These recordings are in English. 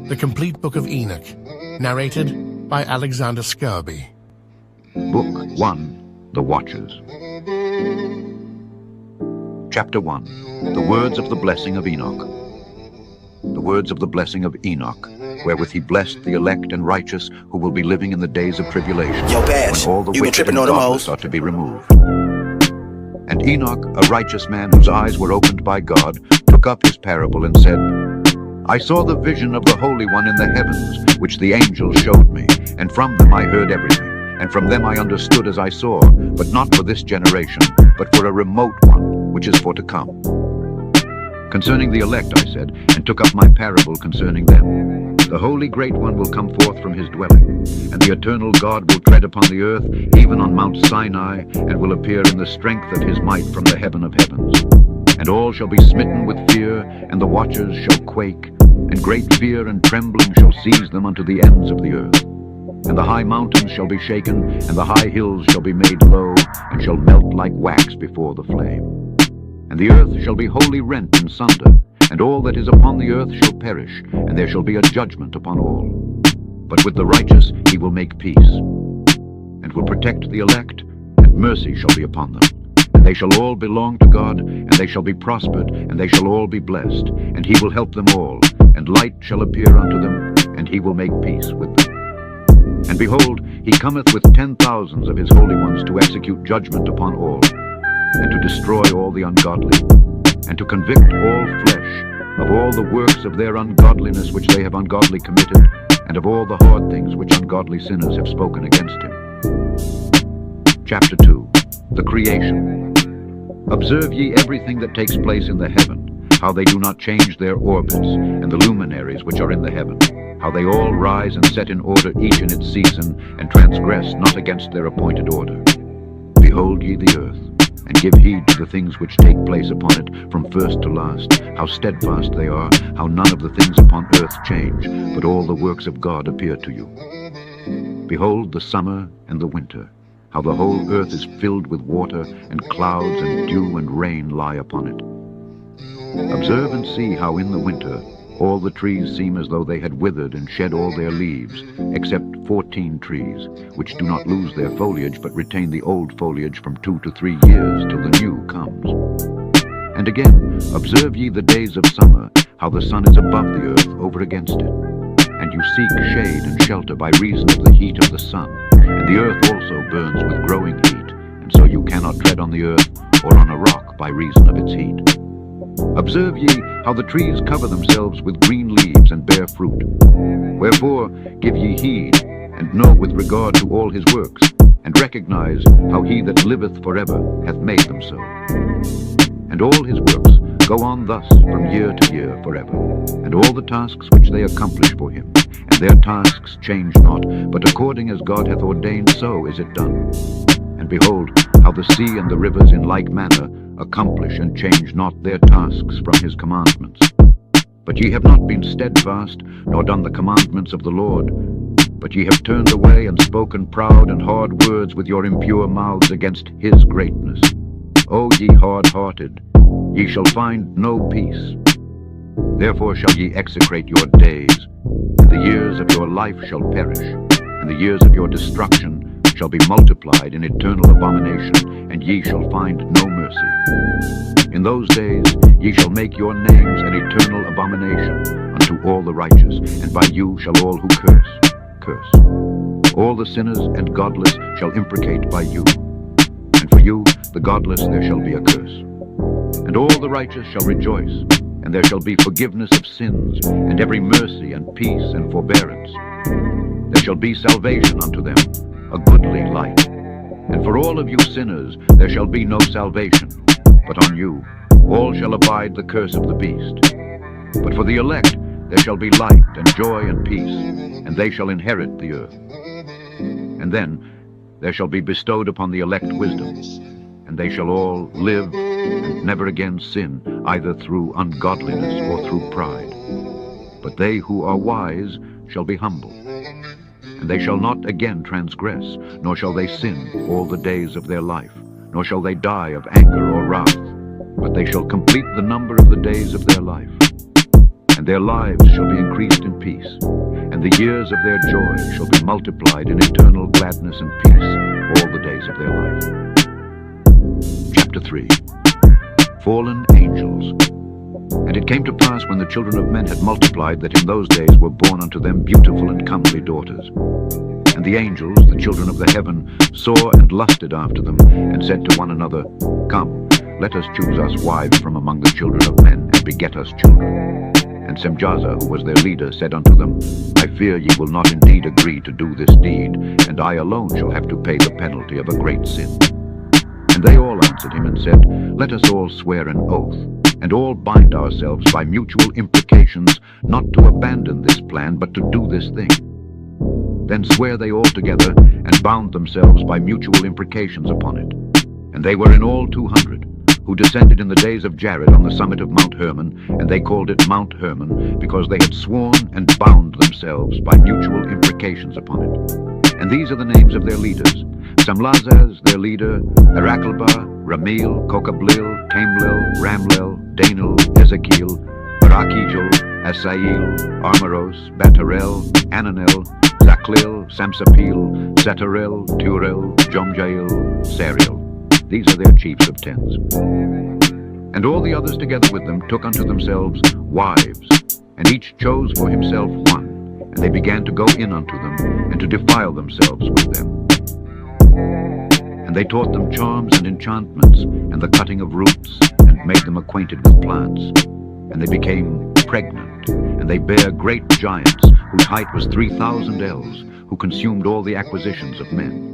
The Complete Book of Enoch, narrated by Alexander Scourby. Book 1, The Watchers. Chapter 1, The Words of the Blessing of Enoch. The words of the blessing of Enoch, wherewith he blessed the elect and righteous who will be living in the days of tribulation, Yo, Bash, when all the you been wicked tripping and on them godless hoes? are to be removed. And Enoch, a righteous man whose eyes were opened by God, took up his parable and said, I saw the vision of the Holy One in the heavens, which the angel showed me, and from them I heard everything, and from them I understood as I saw, but not for this generation, but for a remote one, which is for to come. Concerning the elect, I said, and took up my parable concerning them. The Holy Great One will come forth from his dwelling, and the eternal God will tread upon the earth, even on Mount Sinai, and will appear in the strength of his might from the heaven of heavens. And all shall be smitten with fear, and the watchers shall quake, and great fear and trembling shall seize them unto the ends of the earth. And the high mountains shall be shaken, and the high hills shall be made low, and shall melt like wax before the flame. And the earth shall be wholly rent in sunder, and all that is upon the earth shall perish, and there shall be a judgment upon all. But with the righteous he will make peace, and will protect the elect, and mercy shall be upon them. And they shall all belong to God, and they shall be prospered, and they shall all be blessed, and he will help them all, and light shall appear unto them, and he will make peace with them. And behold, he cometh with 10,000s of his holy ones to execute judgment upon all, and to destroy all the ungodly, and to convict all flesh of all the works of their ungodliness which they have ungodly committed, and of all the hard things which ungodly sinners have spoken against him. Chapter 2, The Creation. Observe ye everything that takes place in the heaven, how they do not change their orbits, and the luminaries which are in the heaven, how they all rise and set in order each in its season, and transgress not against their appointed order. Behold ye the earth, and give heed to the things which take place upon it from first to last, how steadfast they are, how none of the things upon earth change, but all the works of God appear to you. Behold the summer and the winter, how the whole earth is filled with water, and clouds and dew and rain lie upon it. Observe and see how in the winter all the trees seem as though they had withered and shed all their leaves, except 14 trees, which do not lose their foliage, but retain the old foliage from 2 to 3 years till the new comes. And again, observe ye the days of summer, how the sun is above the earth over against it. And you seek shade and shelter by reason of the heat of the sun, and the earth also burns with growing heat, and so you cannot tread on the earth or on a rock by reason of its heat. Observe ye how the trees cover themselves with green leaves and bear fruit. Wherefore give ye heed, and know with regard to all his works, and recognize how he that liveth forever hath made them so. And all his works go on thus from year to year forever, and all the tasks which they accomplish for him, and their tasks change not, but according as God hath ordained so is it done. And behold, how the sea and the rivers in like manner accomplish and change not their tasks from his commandments. But ye have not been steadfast, nor done the commandments of the Lord, but ye have turned away and spoken proud and hard words with your impure mouths against his greatness. O ye hard-hearted, ye shall find no peace. Therefore shall ye execrate your days, and the years of your life shall perish, and the years of your destruction shall be multiplied in eternal abomination, and ye shall find no mercy. In those days ye shall make your names an eternal abomination unto all the righteous, and by you shall all who curse. All the sinners and godless shall imprecate by you, and for you, the godless, there shall be a curse. And all the righteous shall rejoice, and there shall be forgiveness of sins, and every mercy and peace and forbearance. There shall be salvation unto them, a goodly light. And for all of you sinners there shall be no salvation, but on you all shall abide the curse of the beast. But for the elect there shall be light and joy and peace, and they shall inherit the earth. And then there shall be bestowed upon the elect wisdom, and they shall all live and never again sin, either through ungodliness or through pride. But they who are wise shall be humble, and they shall not again transgress, nor shall they sin all the days of their life, nor shall they die of anger or wrath, but they shall complete the number of the days of their life. and their lives shall be increased in peace, and the years of their joy shall be multiplied in eternal gladness and peace all the days of their life. Chapter 3. Fallen Angels. And it came to pass, when the children of men had multiplied, that in those days were born unto them beautiful and comely daughters. And the angels, the children of the heaven, saw and lusted after them, and said to one another, Come, let us choose us wives from among the children of men, and beget us children. And Semjaza, who was their leader, said unto them, I fear ye will not indeed agree to do this deed, and I alone shall have to pay the penalty of a great sin. And they all answered him and said, Let us all swear an oath, and all bind ourselves by mutual imprecations, not to abandon this plan, but to do this thing. Then swear they all together, and bound themselves by mutual imprecations upon it. And they were in all 200, who descended in the days of Jared on the summit of Mount Hermon, and they called it Mount Hermon, because they had sworn and bound themselves by mutual imprecations upon it. And these are the names of their leaders: Samlazaz, their leader, Arakelbah, Ramil, Kokablil, Kamlil, Ramlel, Danil, Ezekiel, Barakijel, Asael, Armaros, Batarel, Ananel, Zaklil, Samsapil, Satarel, Turel, Jomjael, Sariel. These are their chiefs of tens. And all the others together with them took unto themselves wives, and each chose for himself one, and they began to go in unto them, and to defile themselves with them. And they taught them charms and enchantments, and the cutting of roots, and made them acquainted with plants. And they became pregnant, and they bare great giants, whose height was 3,000 ells, who consumed all the acquisitions of men.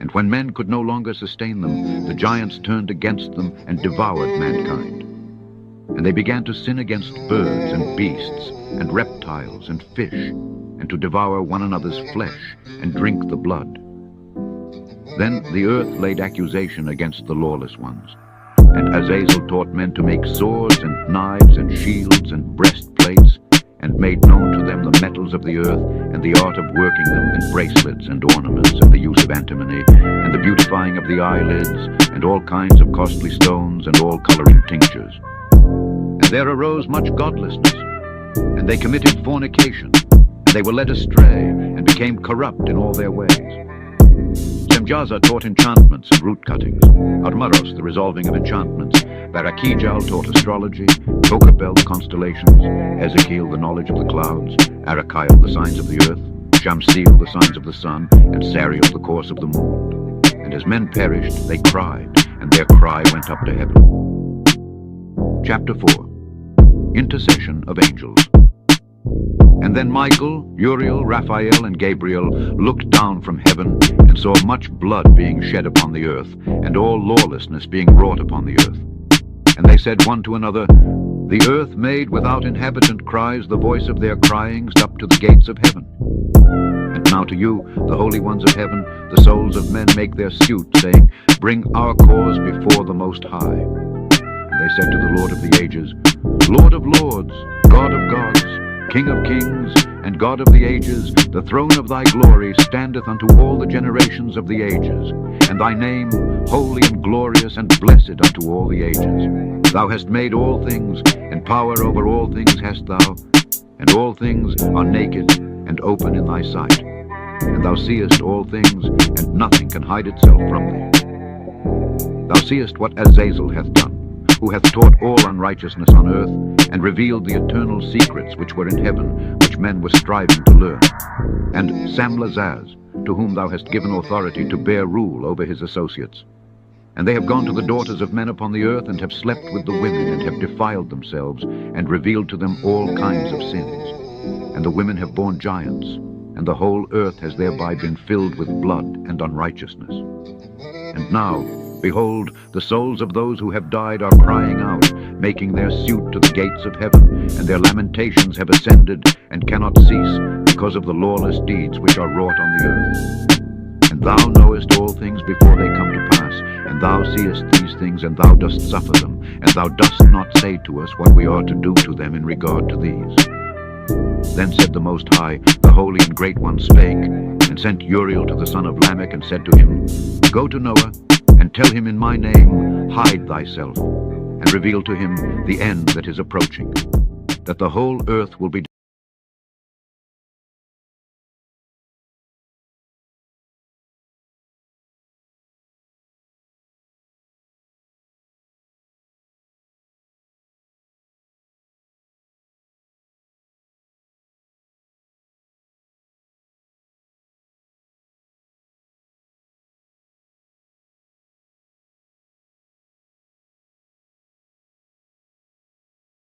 And when men could no longer sustain them, the giants turned against them and devoured mankind. And they began to sin against birds and beasts, and reptiles and fish, and to devour one another's flesh, and drink the blood. Then the earth laid accusation against the lawless ones. And Azazel taught men to make swords and knives and shields and breastplates, and made known to them the metals of the earth, and the art of working them in bracelets and ornaments, and the use of antimony, and the beautifying of the eyelids, and all kinds of costly stones, and all coloring tinctures. And there arose much godlessness, and they committed fornication, and they were led astray, and became corrupt in all their ways. Semjaza taught enchantments and root cuttings, Armaros the resolving of enchantments, Barakijal taught astrology, Kokabel the constellations, Ezekiel the knowledge of the clouds, Arakael the signs of the earth, Shamsiel the signs of the sun, and Sariel the course of the moon. And as men perished, they cried, and their cry went up to heaven. Chapter 4. Intercession of Angels. And then Michael, Uriel, Raphael, and Gabriel looked down from heaven, and saw much blood being shed upon the earth, and all lawlessness being wrought upon the earth. And they said one to another, The earth made without inhabitant cries the voice of their cryings up to the gates of heaven. And now to you, the holy ones of heaven, the souls of men make their suit, saying, Bring our cause before the Most High. And they said to the Lord of the ages, Lord of lords, God of gods, King of kings, and God of the ages, the throne of thy glory standeth unto all the generations of the ages, and thy name holy and glorious and blessed unto all the ages. Thou hast made all things, and power over all things hast thou, and all things are naked and open in thy sight. And thou seest all things, and nothing can hide itself from thee. Thou seest what Azazel hath done, who hath taught all unrighteousness on earth, and revealed the eternal secrets which were in heaven, which men were striving to learn. And Samlazaz, to whom thou hast given authority to bear rule over his associates. And they have gone to the daughters of men upon the earth, and have slept with the women, and have defiled themselves, and revealed to them all kinds of sins. And the women have borne giants, and the whole earth has thereby been filled with blood and unrighteousness. And now, behold, the souls of those who have died are crying out, making their suit to the gates of heaven, and their lamentations have ascended, and cannot cease, because of the lawless deeds which are wrought on the earth. And thou knowest all things before they come to pass, and thou seest these things, and thou dost suffer them, and thou dost not say to us what we are to do to them in regard to these. Then said the Most High, the Holy and Great One spake, and sent Uriel to the son of Lamech, and said to him, Go to Noah, and tell him in my name, hide thyself, and reveal to him the end that is approaching. that the whole earth will be